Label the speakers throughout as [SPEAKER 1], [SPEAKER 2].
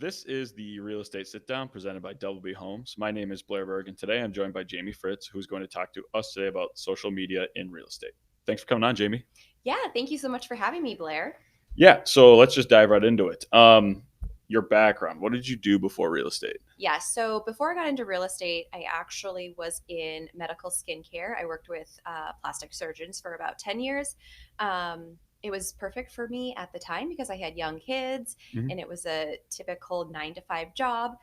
[SPEAKER 1] This is the Real Estate Sit Down presented by Double B Homes. My name is Blair Berg, and today I'm joined by Jamie Fritz, who's going to talk to us today about social media in real estate. Thanks for coming on, Jamie.
[SPEAKER 2] Yeah, thank you so much for having me, Blair.
[SPEAKER 1] Yeah, so let's just dive right into it. Your background, what did you do before real estate?
[SPEAKER 2] Yeah, so before I got into real estate, I actually was in medical skincare. I worked with plastic surgeons for about 10 years. It was perfect for me at the time because I had young kids
[SPEAKER 1] Mhm.
[SPEAKER 2] and it was a typical 9 to 5 job.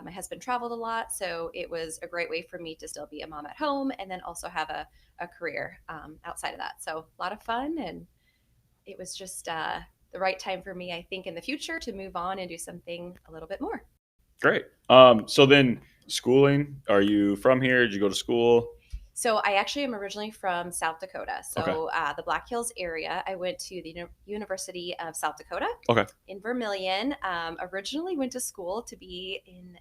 [SPEAKER 2] My husband traveled a lot, so it was a great way for me to still be a mom at home and then also have a career outside of that. So a lot of fun, and it was just the right time for me, I think, in the future to move on and do something a little bit more.
[SPEAKER 1] Great. So then schooling, are you from here? Did you go to school?
[SPEAKER 2] So I actually am originally from South Dakota.
[SPEAKER 1] Okay.
[SPEAKER 2] So the Black Hills area. I went to the University of South Dakota
[SPEAKER 1] Okay.
[SPEAKER 2] in Vermilion. Originally went to school to be in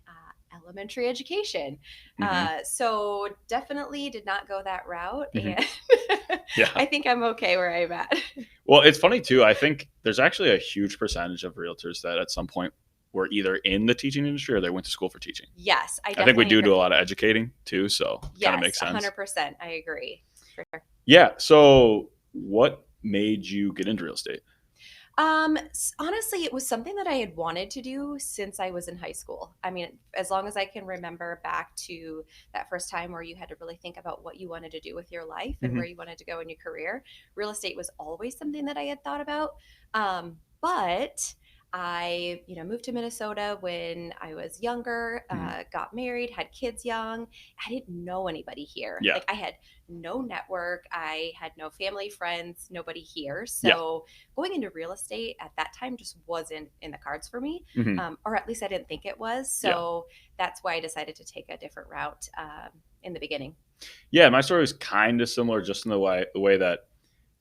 [SPEAKER 2] elementary education.
[SPEAKER 1] Hmm.
[SPEAKER 2] So definitely did not go that route.
[SPEAKER 1] Hmm.
[SPEAKER 2] And
[SPEAKER 1] Yeah.
[SPEAKER 2] I think I'm okay where I'm at.
[SPEAKER 1] Well, it's funny too. I think there's actually a huge percentage of realtors that at some point were either in the teaching industry or they went to school for teaching.
[SPEAKER 2] Yes, I
[SPEAKER 1] I think we
[SPEAKER 2] definitely
[SPEAKER 1] do do a
[SPEAKER 2] agree.
[SPEAKER 1] lot of educating too, so kind of
[SPEAKER 2] Yes,
[SPEAKER 1] makes sense.
[SPEAKER 2] 100%. I agree. For sure.
[SPEAKER 1] Yeah. So, what made you get into real estate?
[SPEAKER 2] Honestly, it was something that I had wanted to do since I was in high school. I mean, as long as I can remember back to that first time where you had to really think about what you wanted to do with your life and
[SPEAKER 1] Hmm.
[SPEAKER 2] where you wanted to go in your career, real estate was always something that I had thought about. But I, moved to Minnesota when I was younger,
[SPEAKER 1] Hmm.
[SPEAKER 2] got married, had kids young. I didn't know anybody here.
[SPEAKER 1] Yeah.
[SPEAKER 2] Like I had no network, I had no family, friends, nobody here.
[SPEAKER 1] Yeah.
[SPEAKER 2] So going into real estate at that time just wasn't in the cards for me,
[SPEAKER 1] Hmm.
[SPEAKER 2] or at least I didn't think it was.
[SPEAKER 1] Yeah.
[SPEAKER 2] So that's why I decided to take a different route in the beginning.
[SPEAKER 1] Yeah. My story is kind of similar, just in the way that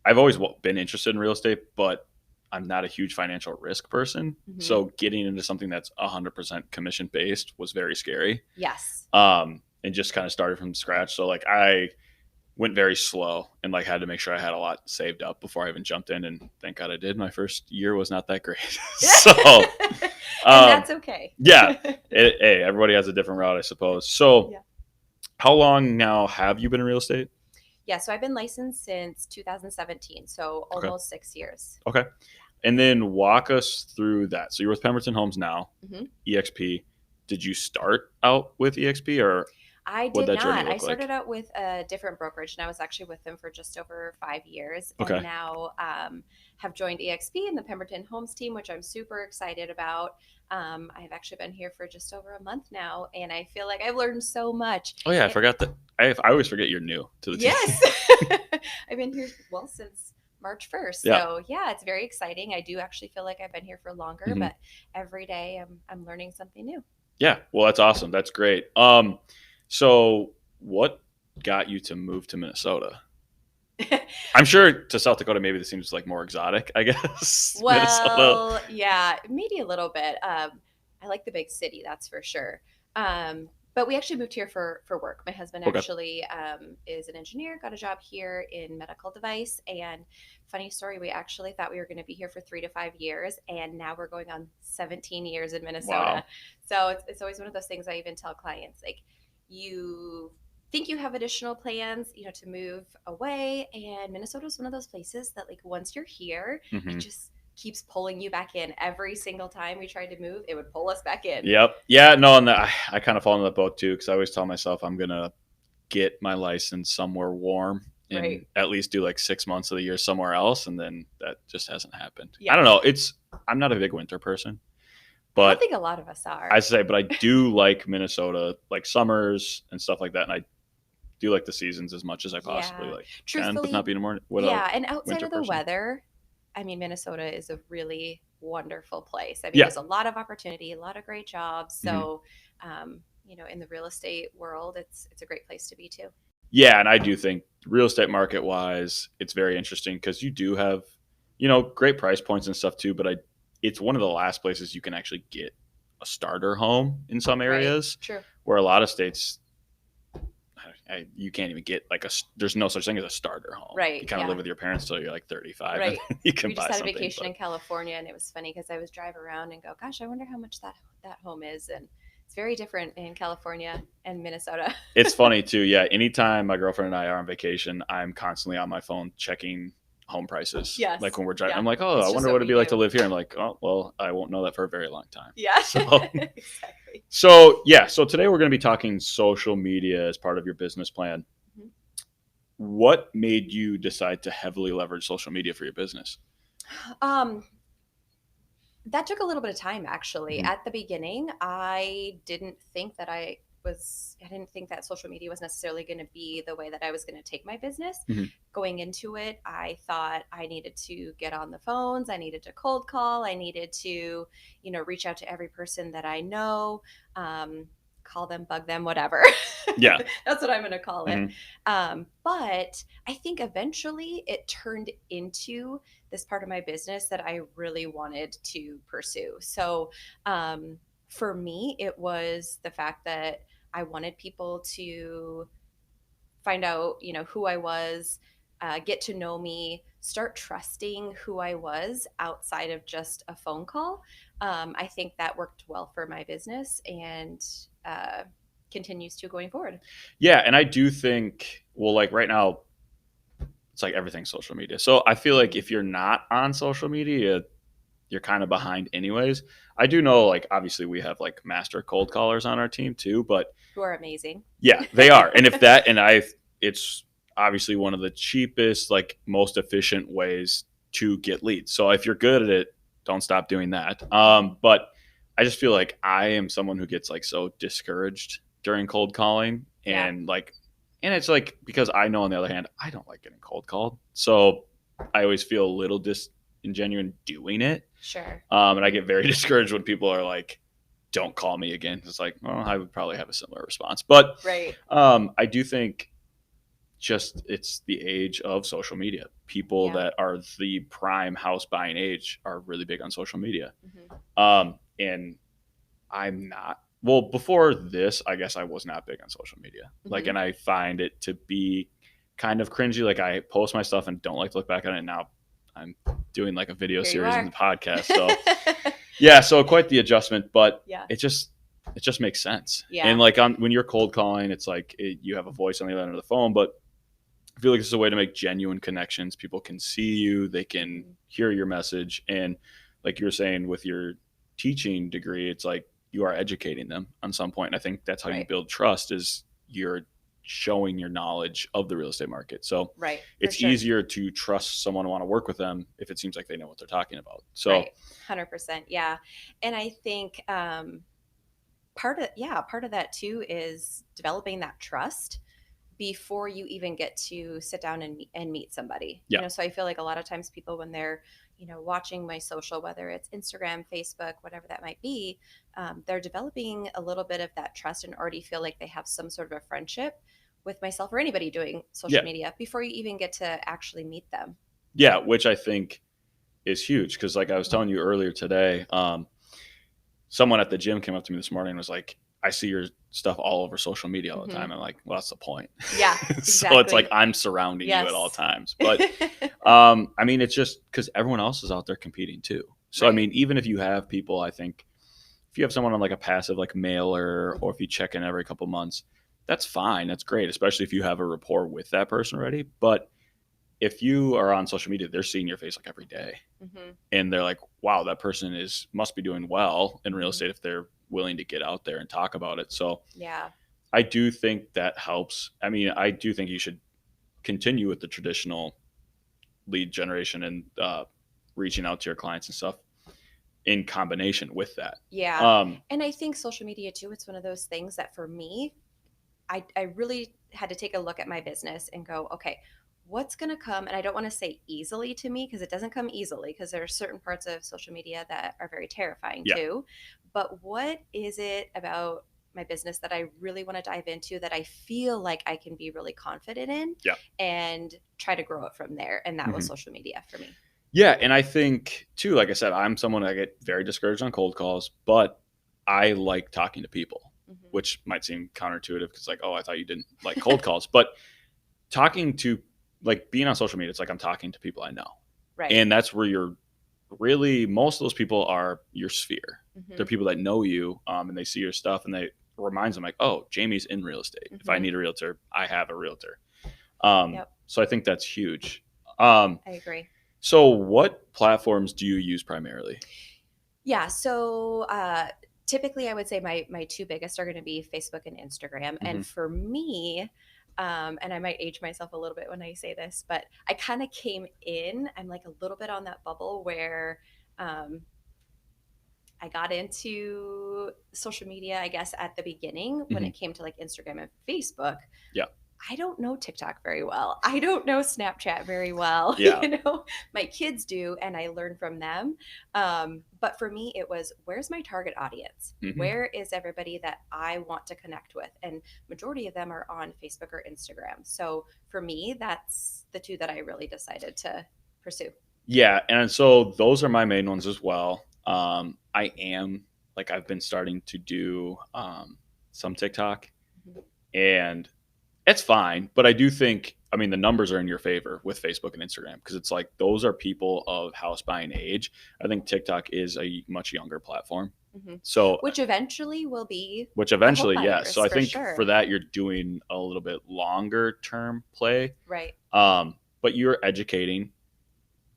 [SPEAKER 1] I've always been interested in real estate, but I'm not a huge financial risk person.
[SPEAKER 2] Hmm.
[SPEAKER 1] So, getting into something that's 100% commission based was very scary.
[SPEAKER 2] Yes.
[SPEAKER 1] And just kind of started from scratch. So, like, I went very slow and like had to make sure I had a lot saved up before I even jumped in. And thank God I did. My first year was not that great. So,
[SPEAKER 2] And
[SPEAKER 1] um,
[SPEAKER 2] that's okay.
[SPEAKER 1] yeah, hey, everybody has a different route, I suppose. So,
[SPEAKER 2] Yeah.
[SPEAKER 1] how long now have you been in real estate?
[SPEAKER 2] Yeah. So I've been licensed since 2017. So
[SPEAKER 1] Okay.
[SPEAKER 2] almost 6 years.
[SPEAKER 1] Okay. And then walk us through that. So, you're with Pemberton Homes now,
[SPEAKER 2] Hmm.
[SPEAKER 1] EXP. Did you start out with EXP or
[SPEAKER 2] I
[SPEAKER 1] what
[SPEAKER 2] did
[SPEAKER 1] that journey
[SPEAKER 2] not. I
[SPEAKER 1] look like?
[SPEAKER 2] started out with a different brokerage, and I was actually with them for just over 5 years, and
[SPEAKER 1] Okay.
[SPEAKER 2] now have joined EXP and the Pemberton Homes team, which I'm super excited about. I have actually been here for just over a month now, and I feel like I've learned so much.
[SPEAKER 1] Oh, yeah. I
[SPEAKER 2] It,
[SPEAKER 1] forgot that. I always forget you're new to the team.
[SPEAKER 2] yes, I've been here since March 1st,
[SPEAKER 1] Yeah.
[SPEAKER 2] so yeah, it's very exciting. I do actually feel like I've been here for longer,
[SPEAKER 1] Hmm.
[SPEAKER 2] but every day I'm learning something new.
[SPEAKER 1] Yeah. Well, that's awesome. That's great. So what got you to move to Minnesota? I'm sure to South Dakota, maybe this seems like more exotic, I guess. Minnesota.
[SPEAKER 2] Well, yeah, maybe a little bit. I like the big city, that's for sure. But we actually moved here for work. My husband
[SPEAKER 1] Okay.
[SPEAKER 2] actually is an engineer, got a job here in medical device. And funny story, we actually thought we were going to be here for 3 to 5 years, and now we're going on 17 years in
[SPEAKER 1] Wow.
[SPEAKER 2] Minnesota. So it's always one of those things I even tell clients, like, you think you have additional plans, to move away, and Minnesota is one of those places that, like, once you're here, it
[SPEAKER 1] Hmm.
[SPEAKER 2] just keeps pulling you back in. Every single time we tried to move, it would pull us back in.
[SPEAKER 1] Yep. Yeah. No, and I kind of fall in that boat too because I always tell myself I'm gonna get my license somewhere warm and
[SPEAKER 2] Right.
[SPEAKER 1] at least do like 6 months of the year somewhere else, and then that just hasn't happened. I
[SPEAKER 2] Yeah.
[SPEAKER 1] don't know. I'm not a big winter person,
[SPEAKER 2] I don't
[SPEAKER 1] but
[SPEAKER 2] think a lot of us
[SPEAKER 1] I
[SPEAKER 2] are.
[SPEAKER 1] say, but I do like Minnesota, like summers and stuff like that, and I do like the seasons as much as I possibly
[SPEAKER 2] Yeah.
[SPEAKER 1] like can, with not
[SPEAKER 2] Truthfully,
[SPEAKER 1] being a
[SPEAKER 2] yeah. And outside
[SPEAKER 1] winter
[SPEAKER 2] of the
[SPEAKER 1] person.
[SPEAKER 2] weather, I mean, Minnesota is a really wonderful place. I mean,
[SPEAKER 1] Yeah.
[SPEAKER 2] there's a lot of opportunity, a lot of great jobs.
[SPEAKER 1] Hmm.
[SPEAKER 2] So, in the real estate world, it's a great place to be too.
[SPEAKER 1] Yeah, and I do think real estate market wise, it's very interesting because you do have, great price points and stuff too. But it's one of the last places you can actually get a starter home in some
[SPEAKER 2] Right.
[SPEAKER 1] areas
[SPEAKER 2] True.
[SPEAKER 1] where a lot of states, you can't even get like there's no such thing as a starter home.
[SPEAKER 2] Right.
[SPEAKER 1] You kind of live with your parents till you're like 35.
[SPEAKER 2] Right.
[SPEAKER 1] And you can
[SPEAKER 2] We
[SPEAKER 1] buy
[SPEAKER 2] just had a
[SPEAKER 1] something,
[SPEAKER 2] vacation
[SPEAKER 1] but
[SPEAKER 2] in California, and it was funny because I was drive around and go, gosh, I wonder how much that home is. And it's very different in California and Minnesota.
[SPEAKER 1] It's funny too. Yeah. Anytime my girlfriend and I are on vacation, I'm constantly on my phone checking home prices.
[SPEAKER 2] Yes.
[SPEAKER 1] Like when we're driving,
[SPEAKER 2] Yeah.
[SPEAKER 1] I'm like, oh,
[SPEAKER 2] It's
[SPEAKER 1] I
[SPEAKER 2] just
[SPEAKER 1] wonder
[SPEAKER 2] what
[SPEAKER 1] what it'd
[SPEAKER 2] we
[SPEAKER 1] be like
[SPEAKER 2] do.
[SPEAKER 1] to live here. I'm like, oh, well, I won't know that for a very long time.
[SPEAKER 2] Yeah.
[SPEAKER 1] So,
[SPEAKER 2] Exactly.
[SPEAKER 1] so today we're going to be talking social media as part of your business plan.
[SPEAKER 2] Mhm.
[SPEAKER 1] What made you decide to heavily leverage social media for your business?
[SPEAKER 2] That took a little bit of time, actually.
[SPEAKER 1] Mhm.
[SPEAKER 2] At the beginning, I didn't think that social media was necessarily going to be the way that I was going to take my business.
[SPEAKER 1] Mhm.
[SPEAKER 2] Going into it, I thought I needed to get on the phones, I needed to cold call, I needed to, reach out to every person that I know, call them, bug them, whatever.
[SPEAKER 1] Yeah.
[SPEAKER 2] That's what I'm going to call it.
[SPEAKER 1] Mhm.
[SPEAKER 2] But I think eventually it turned into this part of my business that I really wanted to pursue. So for me, it was the fact that I wanted people to find out, who I was, get to know me, start trusting who I was outside of just a phone call. I think that worked well for my business and continues to going forward.
[SPEAKER 1] Yeah. And I do think, well, like right now, it's like everything's social media. So I feel like if you're not on social media, you're kind of behind anyways. I do know, like, obviously we have like master cold callers on our team too, but
[SPEAKER 2] Who are amazing.
[SPEAKER 1] yeah, they are. And it's obviously one of the cheapest, like most efficient ways to get leads. So if you're good at it, don't stop doing that. But I just feel like I am someone who gets like so discouraged during cold calling and it's like, because I know on the other hand, I don't like getting cold called. So I always feel a little disingenuous doing it.
[SPEAKER 2] Sure.
[SPEAKER 1] And I get very discouraged when people are like, don't call me again. It's like, well, I would probably have a similar response. But
[SPEAKER 2] Right.
[SPEAKER 1] I do think just it's the age of social media. People that are the prime house buying age are really big on social media.
[SPEAKER 2] Mm-hmm.
[SPEAKER 1] And I'm not. Well, before this, I guess I was not big on social media. Like,
[SPEAKER 2] Mhm.
[SPEAKER 1] and I find it to be kind of cringy. Like, I post my stuff and don't like to look back on it. Now I'm doing like a video
[SPEAKER 2] Here you
[SPEAKER 1] series
[SPEAKER 2] are.
[SPEAKER 1] in the podcast. So yeah, so quite the adjustment, but
[SPEAKER 2] Yeah.
[SPEAKER 1] it just makes sense.
[SPEAKER 2] Yeah.
[SPEAKER 1] And like when you're cold calling, it's like you have a voice on the other end of the phone, but I feel like this is a way to make genuine connections. People can see you, they can hear your message. And like you were saying with your teaching degree, it's like you are educating them on some point. And I think that's how you build trust, is you're showing your knowledge of the real estate market. So
[SPEAKER 2] Right.
[SPEAKER 1] it's easier to trust someone and want to work with them if it seems like they know what they're talking about. So
[SPEAKER 2] Right. 100%. Yeah. And I think part of that too is developing that trust before you even get to sit down and meet somebody.
[SPEAKER 1] Yeah.
[SPEAKER 2] So I feel like a lot of times people, when they're, watching my social, whether it's Instagram, Facebook, whatever that might be, they're developing a little bit of that trust and already feel like they have some sort of a friendship with myself or anybody doing social media before you even get to actually meet them.
[SPEAKER 1] Yeah, which I think is huge, because like I was telling you earlier today, someone at the gym came up to me this morning and was like, I see your stuff all over social media all the time. I'm like, well, that's the point.
[SPEAKER 2] Yeah, exactly.
[SPEAKER 1] So it's like I'm surrounding you at all times. But I mean, it's just because everyone else is out there competing too. So I mean, even if you have people, I think if you have someone on like a passive like mailer, or if you check in every couple months, that's fine. That's great, especially if you have a rapport with that person already. But if you are on social media, they're seeing your face like every day.
[SPEAKER 2] Mm-hmm.
[SPEAKER 1] And they're like, wow, that person must be doing well in real estate if they're willing to get out there and talk about it. So
[SPEAKER 2] yeah,
[SPEAKER 1] I do think that helps. I mean, I do think you should continue with the traditional lead generation and reaching out to your clients and stuff in combination with that.
[SPEAKER 2] Yeah. And I think social media too, it's one of those things that for me, I really had to take a look at my business and go, okay, what's going to come? And I don't want to say easily to me, because it doesn't come easily, because there are certain parts of social media that are very terrifying too. But what is it about my business that I really want to dive into, that I feel like I can be really confident in and try to grow it from there? And that was social media for me.
[SPEAKER 1] Yeah. And I think too, like I said, I'm someone that get very discouraged on cold calls, but I like talking to people. which might seem counterintuitive because like, oh, I thought you didn't like cold calls, but talking to like being on social media, it's like I'm talking to people I know.
[SPEAKER 2] Right.
[SPEAKER 1] And that's where you're really, most of those people are your sphere.
[SPEAKER 2] Mm-hmm.
[SPEAKER 1] They're people that know you, and they see your stuff and they reminds them like, oh, Jamie's in real estate. If I need a realtor, I have a realtor. So I think that's huge.
[SPEAKER 2] I agree.
[SPEAKER 1] So what platforms do you use primarily?
[SPEAKER 2] Yeah. So typically I would say my two biggest are going to be Facebook and Instagram. And for me, and I might age myself a little bit when I say this, but I kind of came in, I'm like a little bit on that bubble where I got into social media, I guess, at the beginning when it came to like Instagram and Facebook.
[SPEAKER 1] Yeah.
[SPEAKER 2] I don't know TikTok very well. I don't know Snapchat very well.
[SPEAKER 1] Yeah.
[SPEAKER 2] You know, my kids do, and I learn from them. But for me, it was, where's my target audience? Where is everybody that I want to connect with? And majority of them are on Facebook or Instagram. So for me, that's the two that I really decided to pursue.
[SPEAKER 1] Yeah. And so those are my main ones as well. I've been starting to do some TikTok, and it's fine, but I do think, I mean, the numbers are in your favor with Facebook and Instagram because it's like those are people of house buying age. I think TikTok is a much younger platform. So
[SPEAKER 2] which eventually will be
[SPEAKER 1] yes. So I think for that you're doing a little bit longer term play.
[SPEAKER 2] Right.
[SPEAKER 1] But you're educating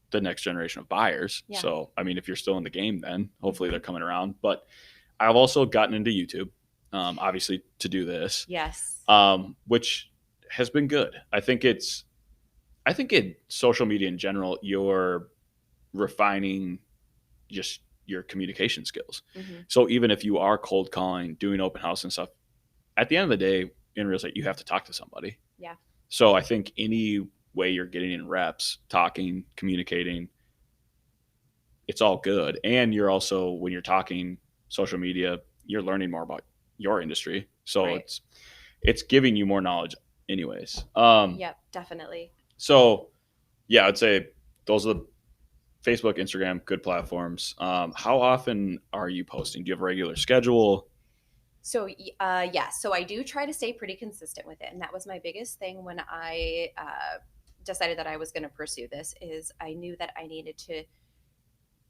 [SPEAKER 1] the next generation of buyers.
[SPEAKER 2] Yeah.
[SPEAKER 1] So I mean, if you're still in the game, then hopefully they're coming around. But I've also gotten into YouTube, obviously, to do this.
[SPEAKER 2] Yes.
[SPEAKER 1] Which has been good. I think in social media in general, you're refining just your communication skills. So even if you are cold calling, doing open house and stuff, at the end of the day, in real estate, you have to talk to somebody.
[SPEAKER 2] Yeah.
[SPEAKER 1] So I think any way you're getting in reps, talking, communicating, it's all good. And you're also, when you're talking social media, you're learning more about your industry. So it's giving you more knowledge anyways.
[SPEAKER 2] Yep, definitely.
[SPEAKER 1] So yeah, I'd say those are the Facebook, Instagram, good platforms. How often are you posting? Do you have a regular schedule?
[SPEAKER 2] So yeah, so I do try to stay pretty consistent with it. And that was my biggest thing when I decided that I was going to pursue this, is I knew that I needed to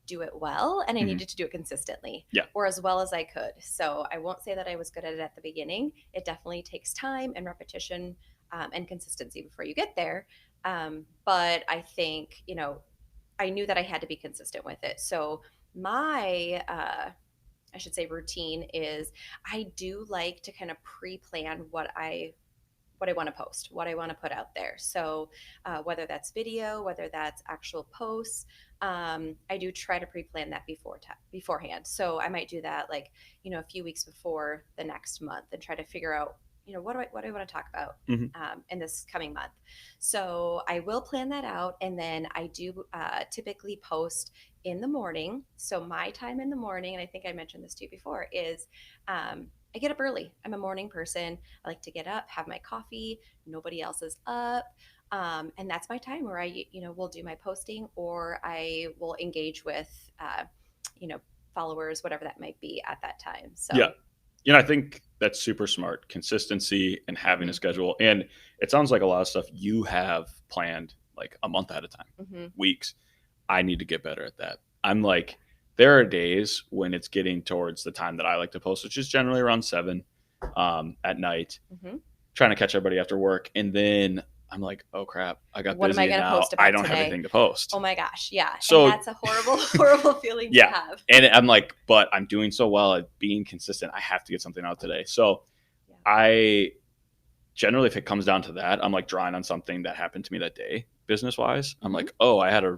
[SPEAKER 2] do it well, and I needed to do it consistently, or as well as I could. So I won't say that I was good at it at the beginning. It definitely takes time and repetition and consistency before you get there. But I think, you know, I knew that I had to be consistent with it. So my, I should say, routine is I do like to kind of pre-plan what I want to post, what I want to put out there. So whether that's video, whether that's actual posts, I do try to pre-plan that beforehand. So I might do that like, you know, a few weeks before the next month and try to figure out, you know, what do I want to talk about in this coming month. So I will plan that out. And then I do typically post in the morning. So my time in the morning, and I think I mentioned this to you before, is I get up early. I'm a morning person. I like to get up, have my coffee. Nobody else is up. And that's my time where I, you know, will do my posting, or I will engage with, you know, followers, whatever that might be at that time. So
[SPEAKER 1] yeah, you know, I think that's super smart. Consistency and having a schedule. And it sounds like a lot of stuff you have planned like a month at a time, weeks. I need to get better at that. I'm like, there are days when it's getting towards the time that I like to post, which is generally around 7 at night, trying to catch everybody after work. And then I'm like, oh crap, I got busy and now I don't have anything to post.
[SPEAKER 2] Oh my gosh. Yeah.
[SPEAKER 1] So
[SPEAKER 2] and that's a horrible feeling to have.
[SPEAKER 1] And I'm like, but I'm doing so well at being consistent. I have to get something out today. So I generally, if it comes down to that, I'm like drawing on something that happened to me that day, business wise. I'm like, oh, I had a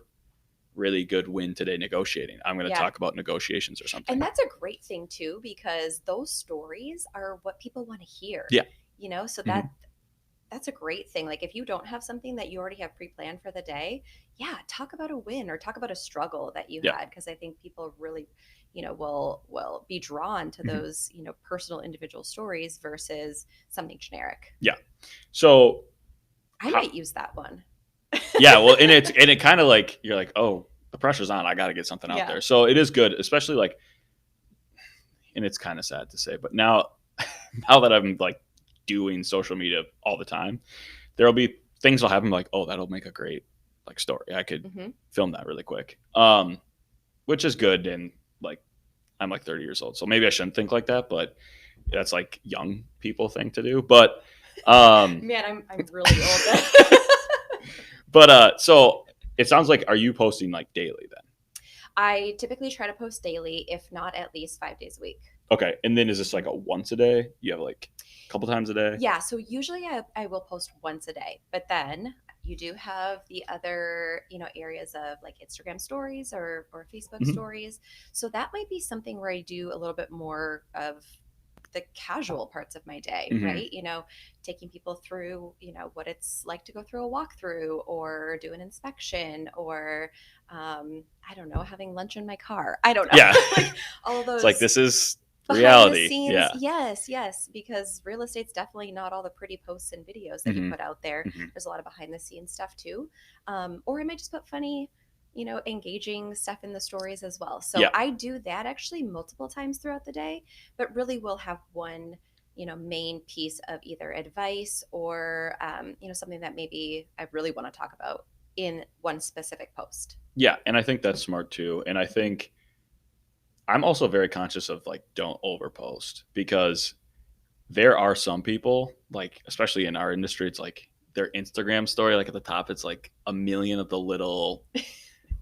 [SPEAKER 1] really good win today negotiating. I'm going to talk about negotiations or something.
[SPEAKER 2] And that's a great thing too, because those stories are what people want to hear.
[SPEAKER 1] Yeah.
[SPEAKER 2] You know, so that's a great thing. Like if you don't have something that you already have pre-planned for the day, talk about a win or talk about a struggle that you had. Because I think people really, you know, will be drawn to those, you know, personal individual stories versus something generic.
[SPEAKER 1] Yeah. So
[SPEAKER 2] I might use that one.
[SPEAKER 1] Yeah. Well, and it kind of like, you're like, oh, the pressure's on. I got to get something out there. So it is good, especially like, and it's kind of sad to say, but now now that I'm like doing social media all the time, there'll be things will happen like, oh, that'll make a great like story. I could
[SPEAKER 2] Hmm.
[SPEAKER 1] film that really quick. Which is good. And like, I'm like 30 years old, so maybe I shouldn't think like that, but that's like young people thing to do. But,
[SPEAKER 2] Man, I'm really old.
[SPEAKER 1] so it sounds like, are you posting like daily then?
[SPEAKER 2] I typically try to post daily, if not at least 5 days a week.
[SPEAKER 1] Okay. And then is this like a once a day? You have like a couple times a day?
[SPEAKER 2] Yeah, so usually I will post once a day, but then you do have the other, areas of like Instagram stories or Facebook
[SPEAKER 1] Mhm.
[SPEAKER 2] stories. So that might be something where I do a little bit more of the casual parts of my day,
[SPEAKER 1] Mhm.
[SPEAKER 2] right? Taking people through, what it's like to go through a walkthrough or do an inspection or, I don't know, having lunch in my car. I don't know.
[SPEAKER 1] Yeah.
[SPEAKER 2] Like all of
[SPEAKER 1] It's like,
[SPEAKER 2] those
[SPEAKER 1] this is
[SPEAKER 2] behind the
[SPEAKER 1] reality.
[SPEAKER 2] scenes.
[SPEAKER 1] Yeah.
[SPEAKER 2] Yes, because real estate's definitely not all the pretty posts and videos that you
[SPEAKER 1] Mhm.
[SPEAKER 2] put out there.
[SPEAKER 1] Mhm.
[SPEAKER 2] There's a lot of behind the scenes stuff too. Or I might just put funny, engaging stuff in the stories as well. So
[SPEAKER 1] Yeah.
[SPEAKER 2] I do that actually multiple times throughout the day, but really will have one, main piece of either advice or, something that maybe I really want to talk about in one specific post.
[SPEAKER 1] Yeah. And I think that's smart too. And I think I'm also very conscious of like, don't overpost, because there are some people, like, especially in our industry, it's like their Instagram story, like at the top, it's like a million of the little,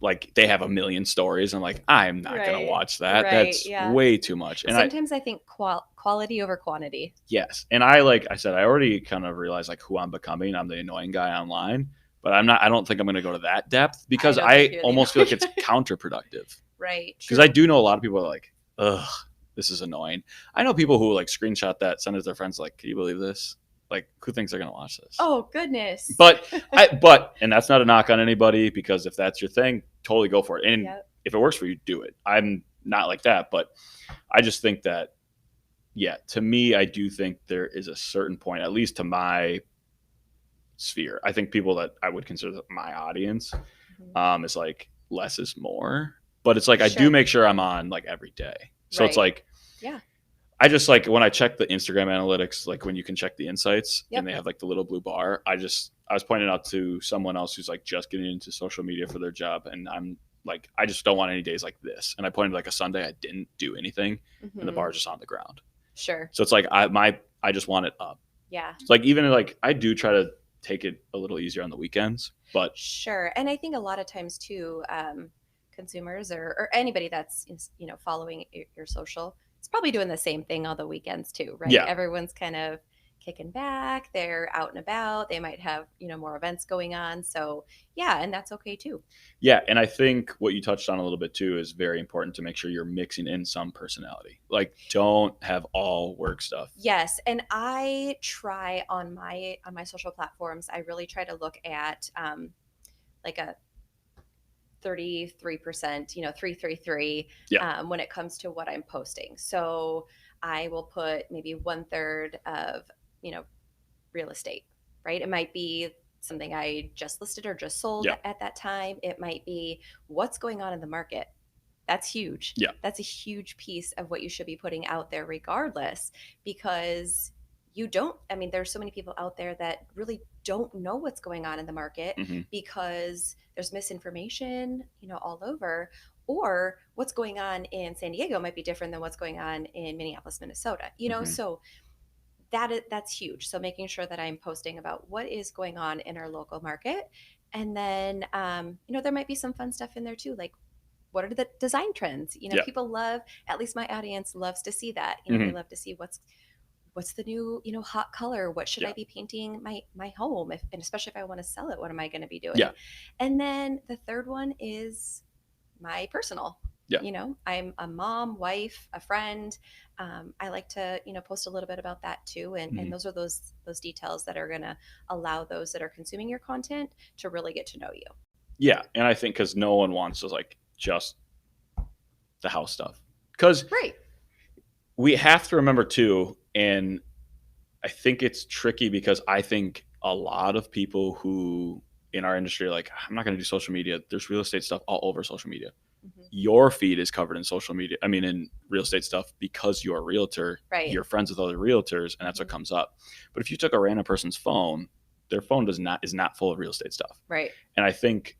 [SPEAKER 1] like they have a million stories. I'm like, I'm not going to
[SPEAKER 2] Right.
[SPEAKER 1] watch that.
[SPEAKER 2] Right.
[SPEAKER 1] That's
[SPEAKER 2] Yeah.
[SPEAKER 1] way too much. And
[SPEAKER 2] Sometimes I think quality over quantity.
[SPEAKER 1] yes. And like I said, I already kind of realized like who I'm becoming. I'm the annoying guy online, but I don't think I'm going to go to that depth,
[SPEAKER 2] I
[SPEAKER 1] because
[SPEAKER 2] don't think
[SPEAKER 1] I
[SPEAKER 2] you're the
[SPEAKER 1] almost feel like it's
[SPEAKER 2] annoying.
[SPEAKER 1] counterproductive.
[SPEAKER 2] Right.
[SPEAKER 1] Because
[SPEAKER 2] True.
[SPEAKER 1] I do know a lot of people are like, ugh, this is annoying. I know people who like screenshot that, send it to their friends, like, can you believe this? Like, who thinks they're gonna watch this?
[SPEAKER 2] Oh goodness.
[SPEAKER 1] But and that's not a knock on anybody, because if that's your thing, totally go for it. And
[SPEAKER 2] Yep.
[SPEAKER 1] if it works for you, do it. I'm not like that, but I just think that, yeah, to me, I do think there is a certain point, at least to my sphere. I think people that I would consider my audience,
[SPEAKER 2] Mhm.
[SPEAKER 1] is like less is more. But it's like I do
[SPEAKER 2] Sure.
[SPEAKER 1] make sure I'm on like every day. So it's
[SPEAKER 2] Right.
[SPEAKER 1] like,
[SPEAKER 2] Yeah.
[SPEAKER 1] I just like when I check the Instagram analytics, like when you can check the insights and
[SPEAKER 2] Yep.
[SPEAKER 1] they have like the little blue bar. I was pointing out to someone else who's like just getting into social media for their job, and I'm like, I just don't want any days like this. And I pointed like a Sunday I didn't do anything, and the
[SPEAKER 2] Hmm.
[SPEAKER 1] bar is just on the ground.
[SPEAKER 2] Sure.
[SPEAKER 1] So it's like I just want it up.
[SPEAKER 2] Yeah.
[SPEAKER 1] It's like, even like I do try to take it a little easier on the weekends, but
[SPEAKER 2] Sure. And I think a lot of times too, consumers or anybody that's following your social, it's probably doing the same thing on the weekends too, right?
[SPEAKER 1] yeah,
[SPEAKER 2] Everyone's kind of kicking back. They're out and about. They might have more events going on. So yeah, and that's okay too.
[SPEAKER 1] yeah. And I think what you touched on a little bit too is very important, to make sure you're mixing in some personality. Like, don't have all work stuff.
[SPEAKER 2] Yes, and I try on my social platforms. I really try to look at like a 33%, 333
[SPEAKER 1] Yeah,
[SPEAKER 2] when it comes to what I'm posting. So I will put maybe one third of you know real estate, right? It might be something I just listed or just sold
[SPEAKER 1] yeah,
[SPEAKER 2] at that time. It might be what's going on in the market. That's huge.
[SPEAKER 1] yeah.
[SPEAKER 2] That's a huge piece of what you should be putting out there, regardless, because I mean, there's so many people out there that really don't know what's going on in the market
[SPEAKER 1] Hmm.
[SPEAKER 2] because there's misinformation, all over. Or what's going on in San Diego might be different than what's going on in Minneapolis, Minnesota.
[SPEAKER 1] Hmm.
[SPEAKER 2] So that's huge. So making sure that I'm posting about what is going on in our local market, and then there might be some fun stuff in there too, like what are the design trends.
[SPEAKER 1] Yeah.
[SPEAKER 2] People love, at least my audience loves to see that. They
[SPEAKER 1] Hmm.
[SPEAKER 2] love to see what's the new hot color. What should I
[SPEAKER 1] Yeah.
[SPEAKER 2] be painting my home, and especially if I want to sell it, what am I going to be
[SPEAKER 1] Yeah.
[SPEAKER 2] doing? And then the third one is my personal.
[SPEAKER 1] Yeah.
[SPEAKER 2] I'm a mom, wife, a friend. I like to post a little bit about that too, and
[SPEAKER 1] Hmm.
[SPEAKER 2] those are those details that are going to allow those that are consuming your content to really get to know you.
[SPEAKER 1] Yeah. And I think because no one wants to like just the house stuff. Because
[SPEAKER 2] Right.
[SPEAKER 1] we have to remember too, and I think it's tricky, because I think a lot of people who in our industry are like, I'm not going to do social media. There's real estate stuff all over social media. your feed is covered in social media. I mean, in real estate stuff, because you're a realtor,
[SPEAKER 2] Right.
[SPEAKER 1] you're friends with other realtors, and that's what comes up. But if you took a random person's phone, their phone is not full of real estate stuff.
[SPEAKER 2] Right.
[SPEAKER 1] And I think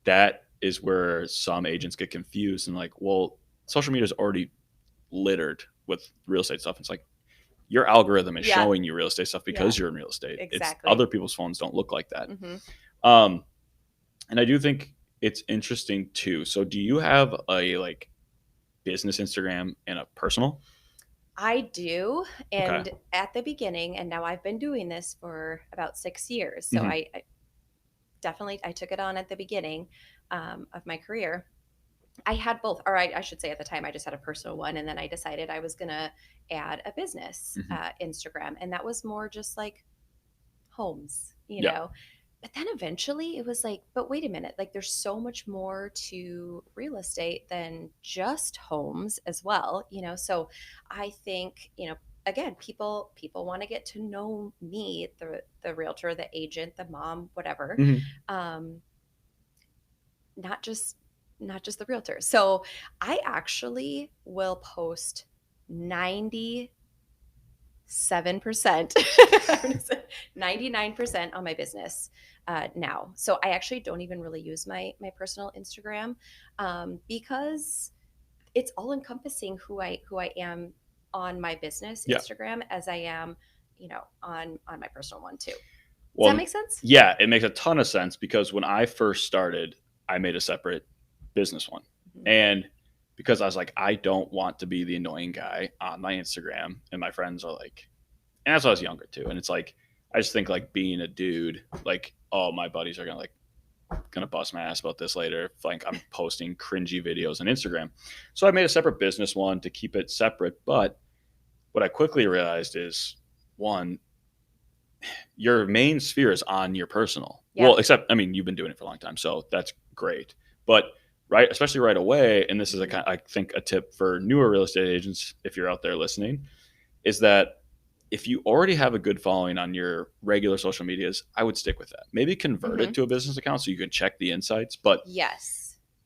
[SPEAKER 1] that is where some agents get confused and like, well, social media is already littered with real estate stuff. It's like your algorithm is showing you real estate stuff because you're in real estate.
[SPEAKER 2] Exactly.
[SPEAKER 1] It's other people's phones don't look like that. And I do think it's interesting too. So do you have a like business Instagram and a personal?
[SPEAKER 2] I do. And at the beginning, and now I've been doing this for about 6 years. So I definitely, I took it on at the beginning of my career. I had both, or I should say at the time, I just had a personal one. And then I decided I was going to add a business Instagram. And that was more just like homes, you know. But then eventually it was like, but wait a minute, like there's so much more to real estate than just homes as well, you know. So I think, you know, again, people want to get to know me, the realtor, the agent, the mom, whatever. Not just the realtor. So I actually will post 97%, 99% on my business now. So I actually don't even really use my personal Instagram because it's all encompassing who I am on my business Instagram as I am, you know, on my personal one too. Does that make sense?
[SPEAKER 1] Yeah, it makes a ton of sense because when I first started, I made a separate business one. And because I was like, I don't want to be the annoying guy on my Instagram. And my friends are like, and that's when I was younger too. And it's like, I just think like being a dude, like, oh, my buddies are gonna bust my ass about this later. Like I'm posting cringy videos on Instagram. So I made a separate business one to keep it separate. But what I quickly realized is, one, your main sphere is on your personal. Well, except, I mean, you've been doing it for a long time, so that's great. But especially right away, and this is I think a tip for newer real estate agents, if you're out there listening, is that if you already have a good following on your regular social medias, I would stick with that. Maybe convert it to a business account so you can check the insights. But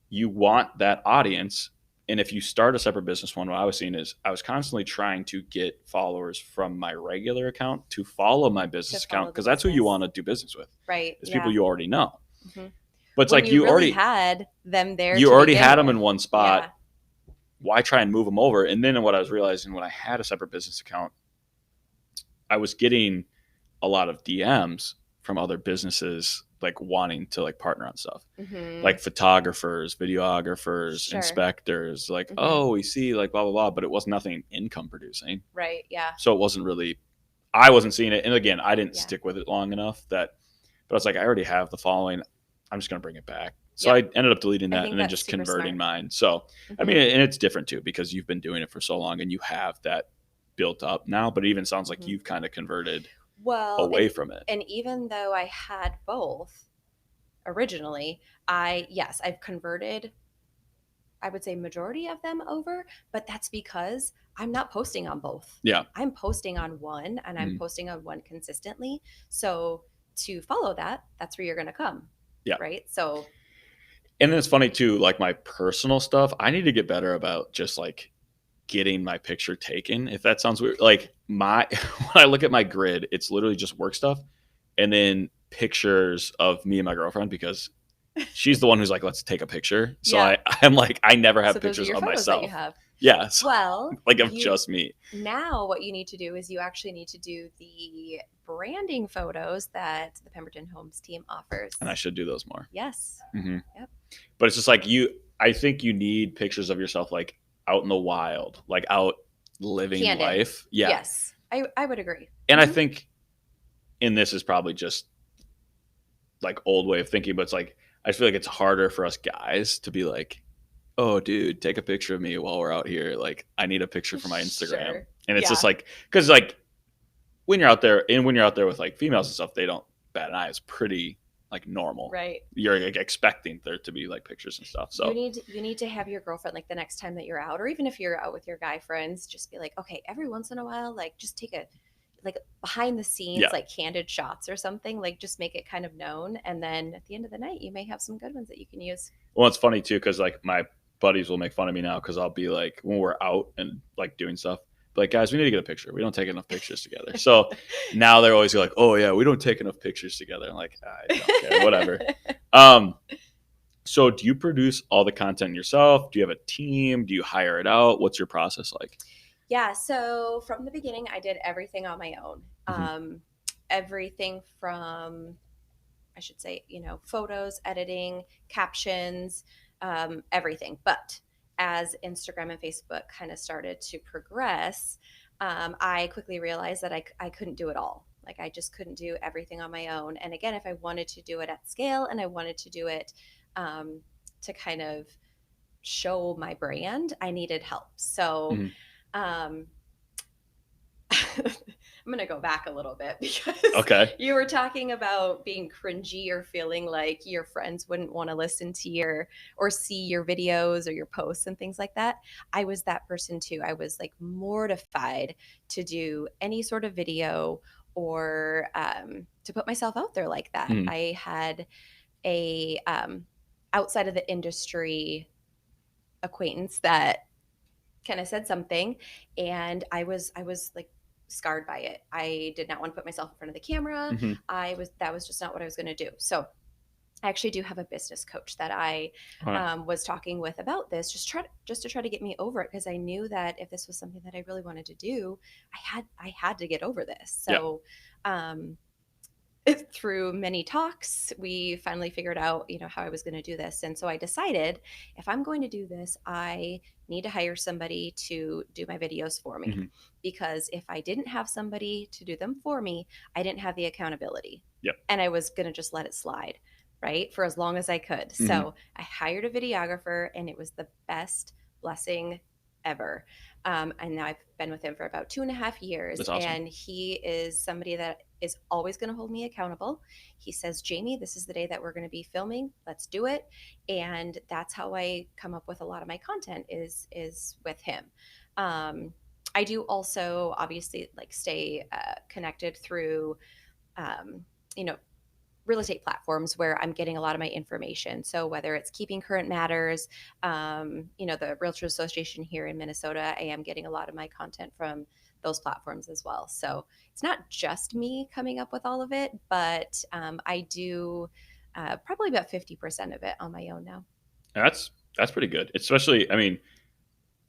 [SPEAKER 1] you want that audience. And if you start a separate business one, what I was seeing is I was constantly trying to get followers from my regular account to follow my business account because that's who you want to do business with.
[SPEAKER 2] Right.
[SPEAKER 1] It's people you already know. But it's
[SPEAKER 2] when
[SPEAKER 1] like you really
[SPEAKER 2] already had them there.
[SPEAKER 1] You already had them in one spot. Yeah. Why try and move them over? And then what I was realizing when I had a separate business account, I was getting a lot of DMs from other businesses like wanting to like partner on stuff, like photographers, videographers, inspectors, like, oh, we see like blah, blah, blah, but it was nothing income producing.
[SPEAKER 2] Right. Yeah.
[SPEAKER 1] So it wasn't really, I wasn't seeing it. And again, I didn't stick with it long enough but I was like, I already have the following. I'm just going to bring it back. So I ended up deleting that and then just converting mine. So, I mean, and it's different too, because you've been doing it for so long and you have that built up now, but it even sounds like you've kind of converted away from it.
[SPEAKER 2] And even though I had both originally, I've converted, I would say majority of them over, but that's because I'm not posting on both.
[SPEAKER 1] Yeah.
[SPEAKER 2] I'm posting on one and I'm posting on one consistently. So to follow that, that's where you're going to come.
[SPEAKER 1] Yeah.
[SPEAKER 2] Right. So.
[SPEAKER 1] And then it's funny too, like my personal stuff, I need to get better about just like getting my picture taken, if that sounds weird. Like when I look at my grid, it's literally just work stuff and then pictures of me and my girlfriend because she's the one who's like, let's take a picture. So I'm like, I never have pictures of myself.
[SPEAKER 2] That you have.
[SPEAKER 1] Yeah. So
[SPEAKER 2] well,
[SPEAKER 1] like of just me.
[SPEAKER 2] Now what you need to do is you actually need to do the branding photos that the Pemberton Homes team offers.
[SPEAKER 1] And I should do those more.
[SPEAKER 2] Yes.
[SPEAKER 1] Yep. But it's just like I think you need pictures of yourself like out in the wild, like out living life. Yeah.
[SPEAKER 2] Yes. I would agree.
[SPEAKER 1] And I think, and this is probably just like old way of thinking, but it's like, I feel like it's harder for us guys to be like, oh dude, take a picture of me while we're out here. Like I need a picture for my Instagram. Sure. And it's just like, cause like when you're out there with like females and stuff, they don't bat an eye. It's pretty like normal,
[SPEAKER 2] right?
[SPEAKER 1] You're like expecting there to be like pictures and stuff. So
[SPEAKER 2] you need to have your girlfriend like the next time that you're out, or even if you're out with your guy friends, just be like, okay, every once in a while, like just take a like behind the scenes, like candid shots or something, like just make it kind of known. And then at the end of the night, you may have some good ones that you can use.
[SPEAKER 1] Well, it's funny too, because like my buddies will make fun of me now because I'll be like, when we're out and like doing stuff, like, guys, we need to get a picture. We don't take enough pictures together. So now they're always like, oh yeah, we don't take enough pictures together. I'm like, I don't care, whatever. So do you produce all the content yourself? Do you have a team? Do you hire it out? What's your process like?
[SPEAKER 2] Yeah, so from the beginning, I did everything on my own. Everything from, I should say, photos, editing, captions, everything. But as Instagram and Facebook kind of started to progress, I quickly realized that I couldn't do it all. Like, I just couldn't do everything on my own. And again, if I wanted to do it at scale and I wanted to do it to kind of show my brand, I needed help. So, um, I'm going to go back a little bit because you were talking about being cringy or feeling like your friends wouldn't want to listen to your or see your videos or your posts and things like that. I was that person too. I was like mortified to do any sort of video or to put myself out there like that. I had a outside of the industry acquaintance that kind of said something, and I was like scarred by it. I did not want to put myself in front of the camera. That was just not what I was going to do. So I actually do have a business coach that I was talking with about this, just to try to get me over it, because I knew that if this was something that I really wanted to do, I had to get over this. So through many talks, we finally figured out, how I was going to do this. And so I decided, if I'm going to do this, I need to hire somebody to do my videos for me. Because if I didn't have somebody to do them for me, I didn't have the accountability. And I was going to just let it slide, right, for as long as I could. So I hired a videographer, and it was the best blessing ever. And now I've been with him for about 2.5 years.
[SPEAKER 1] That's awesome.
[SPEAKER 2] And he is somebody that is always going to hold me accountable. He says, Jamie, this is the day that we're going to be filming. Let's do it. And that's how I come up with a lot of my content is with him. I do also obviously like stay connected through, real estate platforms where I'm getting a lot of my information. So whether it's Keeping Current Matters, the Realtors Association here in Minnesota, I am getting a lot of my content from those platforms as well. So it's not just me coming up with all of it, but I do probably about 50% of it on my own now.
[SPEAKER 1] That's pretty good. Especially, I mean,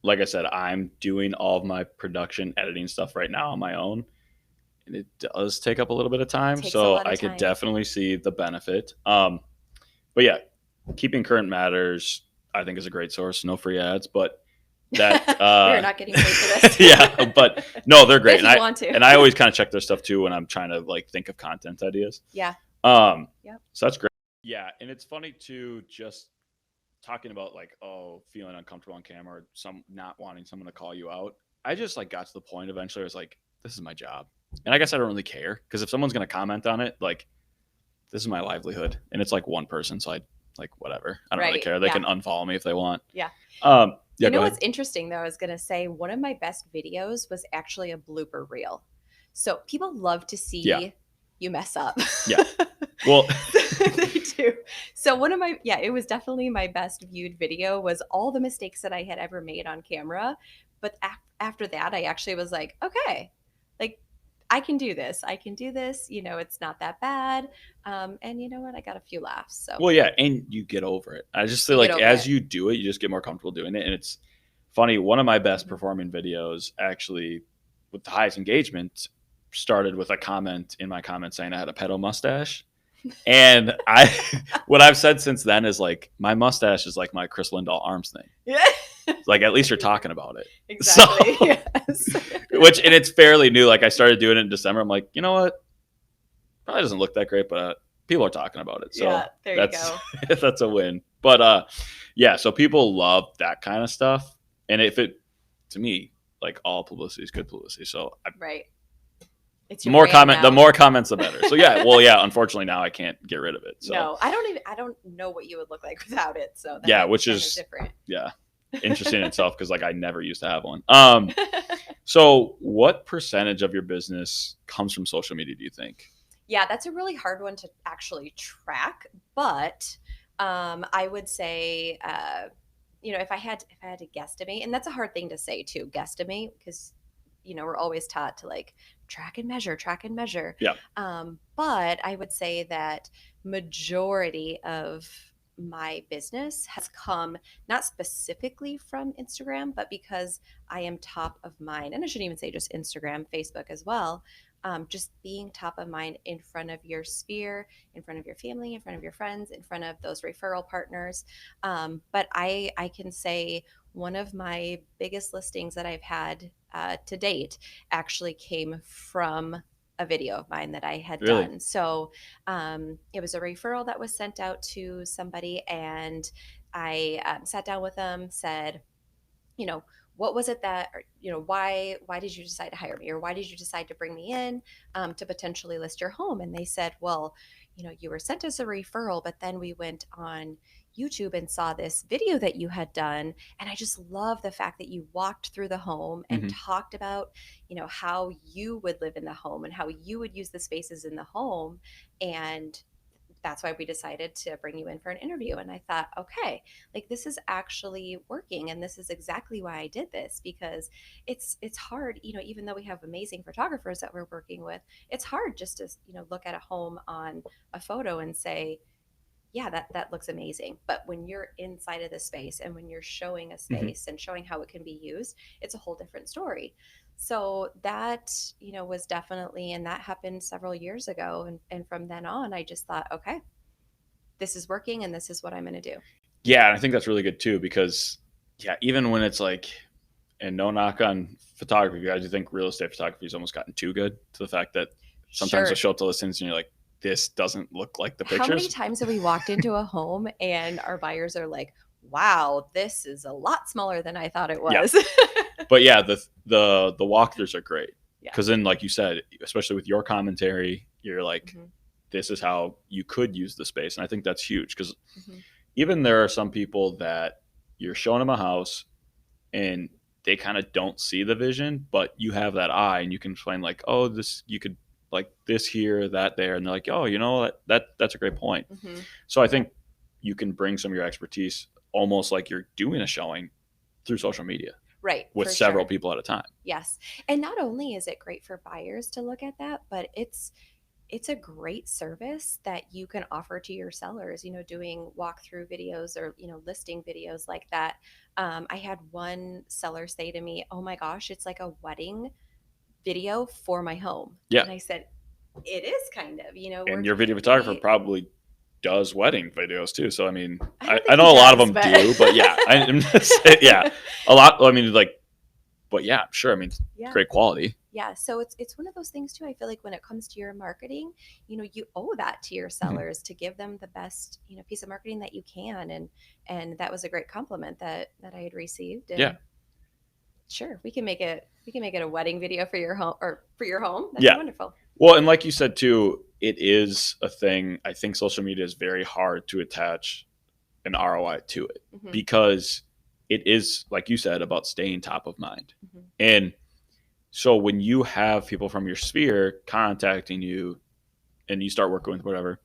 [SPEAKER 1] like I said, I'm doing all of my production editing stuff right now on my own. And it does take up a little bit of time. So I could definitely see the benefit. But yeah, Keeping Current Matters, I think, is a great source. No free ads, but that
[SPEAKER 2] we're not getting paid for this.
[SPEAKER 1] Yeah, but no, they're great.
[SPEAKER 2] If you want to.
[SPEAKER 1] And I always kind of check their stuff too when I'm trying to like think of content ideas.
[SPEAKER 2] Yeah.
[SPEAKER 1] So that's great. Yeah, and it's funny too, just talking about like, feeling uncomfortable on camera, or not wanting someone to call you out. I just like got to the point eventually. I was like, this is my job. And I guess I don't really care, because if someone's going to comment on it, like, this is my livelihood, and it's like one person. So I like, whatever. I don't really care. They can unfollow me if they want.
[SPEAKER 2] Yeah.
[SPEAKER 1] You
[SPEAKER 2] know what's interesting though? I was going to say one of my best videos was actually a blooper reel. So people love to see you mess up.
[SPEAKER 1] Yeah. Well,
[SPEAKER 2] they do. So it was definitely my best viewed video, was all the mistakes that I had ever made on camera. But after that, I actually was like, okay, like, I can do this. It's not that bad. And you know what? I got a few laughs. So.
[SPEAKER 1] Well, yeah. And you get over it. I just feel like as you do it, you just get more comfortable doing it. And it's funny. One of my best performing videos, actually, with the highest engagement, started with a comment in my comment saying I had a pedo mustache. And what I've said since then is like, my mustache is like my Chris Lindahl arms thing. Yeah. Like, at least you're talking about it.
[SPEAKER 2] Exactly.
[SPEAKER 1] So, yes. And it's fairly new. Like, I started doing it in December. I'm like, you know what? Probably doesn't look that great, but people are talking about it. So
[SPEAKER 2] there you go.
[SPEAKER 1] That's a win. But so people love that kind of stuff. And to me, like, all publicity is good publicity. So
[SPEAKER 2] right. It's
[SPEAKER 1] the more comments, the better. So unfortunately now I can't get rid of it. So.
[SPEAKER 2] No, I don't know what you would look like without it. So
[SPEAKER 1] which is
[SPEAKER 2] different.
[SPEAKER 1] Yeah. Interesting in itself, because like I never used to have one. So what percentage of your business comes from social media, do you think?
[SPEAKER 2] Yeah, that's a really hard one to actually track, but I would say if I had to guesstimate, and that's a hard thing to say too, guesstimate, because we're always taught to like track and measure.
[SPEAKER 1] Yeah.
[SPEAKER 2] But I would say that majority of my business has come not specifically from Instagram, but because I am top of mind, and I shouldn't even say just Instagram, Facebook as well. Just being top of mind in front of your sphere, in front of your family, in front of your friends, in front of those referral partners. But I can say one of my biggest listings that I've had to date actually came from a video of mine that I had
[SPEAKER 1] Really?
[SPEAKER 2] done. So it was a referral that was sent out to somebody, and I sat down with them, said, you know, what was it that, or, why did you decide to hire me, or why did you decide to bring me in to potentially list your home? And they said, well, you were sent as a referral, but then we went on YouTube and saw this video that you had done. And I just love the fact that you walked through the home and
[SPEAKER 1] Hmm.
[SPEAKER 2] talked about, how you would live in the home and how you would use the spaces in the home. And that's why we decided to bring you in for an interview. And I thought, okay, like this is actually working, and this is exactly why I did this, because it's hard, even though we have amazing photographers that we're working with, it's hard just to look at a home on a photo and say, yeah, that looks amazing. But when you're inside of the space and when you're showing a
[SPEAKER 1] Hmm.
[SPEAKER 2] space and showing how it can be used, it's a whole different story. So that, was definitely, and that happened several years ago. And from then on, I just thought, okay, this is working and this is what I'm going to do.
[SPEAKER 1] Yeah, and I think that's really good too because yeah, even when it's like, and no knock on photography, I do think real estate photography has almost gotten too good to the fact that sometimes they'll
[SPEAKER 2] Sure.
[SPEAKER 1] show up to listings and you're like, this doesn't look like the
[SPEAKER 2] How many
[SPEAKER 1] pictures.
[SPEAKER 2] times have we walked into a home and our buyers are like, wow, this is a lot smaller than I thought it
[SPEAKER 1] Yeah,
[SPEAKER 2] was?
[SPEAKER 1] but yeah, the walkthroughs are great
[SPEAKER 2] Yeah.
[SPEAKER 1] because then, like you said, especially with your commentary, you're like,
[SPEAKER 2] Hmm.
[SPEAKER 1] this is how you could use the space, and I think that's huge because
[SPEAKER 2] Hmm.
[SPEAKER 1] even there are some people that you're showing them a house and they kind of don't see the vision, but you have that eye and you can explain like, oh, this you could like this here, that there, and they're like, oh, that's a great point.
[SPEAKER 2] Hmm.
[SPEAKER 1] So I
[SPEAKER 2] Yeah.
[SPEAKER 1] think you can bring some of your expertise almost like you're doing a showing through social media
[SPEAKER 2] Right.
[SPEAKER 1] with
[SPEAKER 2] For
[SPEAKER 1] several
[SPEAKER 2] sure.
[SPEAKER 1] people at a time.
[SPEAKER 2] Yes. And not only is it great for buyers to look at that, but it's a great service that you can offer to your sellers, doing walkthrough videos or, listing videos like that. I had one seller say to me, oh my gosh, it's like a wedding video for my home.
[SPEAKER 1] Yeah,
[SPEAKER 2] And I said, it is kind of,
[SPEAKER 1] and your video photographer
[SPEAKER 2] we,
[SPEAKER 1] probably does wedding videos too. So I mean,
[SPEAKER 2] I
[SPEAKER 1] I,
[SPEAKER 2] don't think
[SPEAKER 1] I
[SPEAKER 2] he
[SPEAKER 1] know a lot of
[SPEAKER 2] does,
[SPEAKER 1] them
[SPEAKER 2] but
[SPEAKER 1] do, but yeah, I'm just yeah, a lot. I mean, like, but yeah, sure. I mean,
[SPEAKER 2] yeah.
[SPEAKER 1] great quality.
[SPEAKER 2] Yeah, so it's one of those things too. I feel like when it comes to your marketing, you owe that to your
[SPEAKER 1] Mhm.
[SPEAKER 2] sellers to give them the best, piece of marketing that you can. And that was a great compliment that I had received.
[SPEAKER 1] Yeah,
[SPEAKER 2] And sure, we can make it a wedding video for your home, or for your home. That'd be
[SPEAKER 1] yeah.
[SPEAKER 2] wonderful.
[SPEAKER 1] Well, and like you said too, it is a thing. I think social media is very hard to attach an ROI to it
[SPEAKER 2] Hmm.
[SPEAKER 1] because it is, like you said, about staying top of mind.
[SPEAKER 2] Hmm.
[SPEAKER 1] And so when you have people from your sphere contacting you and you start working with whatever,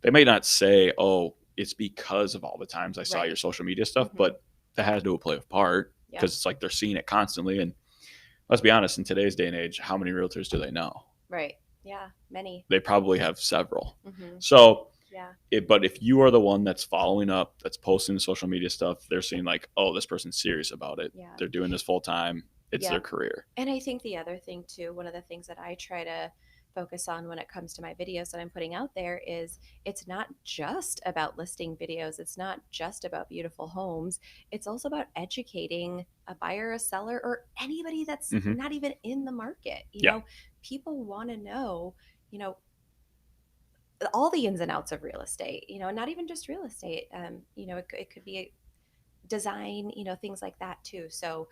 [SPEAKER 1] they may not say, oh, it's because of all the times I saw your
[SPEAKER 2] Right.
[SPEAKER 1] social media stuff,
[SPEAKER 2] Hmm.
[SPEAKER 1] but that has to play a part
[SPEAKER 2] Yeah.
[SPEAKER 1] because it's like they're seeing it constantly. And let's be honest, in today's day and age, how many realtors do they know?
[SPEAKER 2] Right. Yeah. Many.
[SPEAKER 1] They probably have several.
[SPEAKER 2] Hmm.
[SPEAKER 1] So,
[SPEAKER 2] Yeah.
[SPEAKER 1] but if you are the one that's following up, that's posting the social media stuff, they're seeing like, oh, this person's serious about it.
[SPEAKER 2] Yeah.
[SPEAKER 1] They're doing this full time. It's
[SPEAKER 2] Yeah.
[SPEAKER 1] their career.
[SPEAKER 2] And I think the other thing too, one of the things that I try to focus on when it comes to my videos that I'm putting out there is it's not just about listing videos. It's not just about beautiful homes. It's also about educating a buyer, a seller, or anybody that's
[SPEAKER 1] Hmm.
[SPEAKER 2] not even in the market.
[SPEAKER 1] Yeah,
[SPEAKER 2] People want to know, you know, all the ins and outs of real estate, not even just real estate. It could be design, things like that too. So,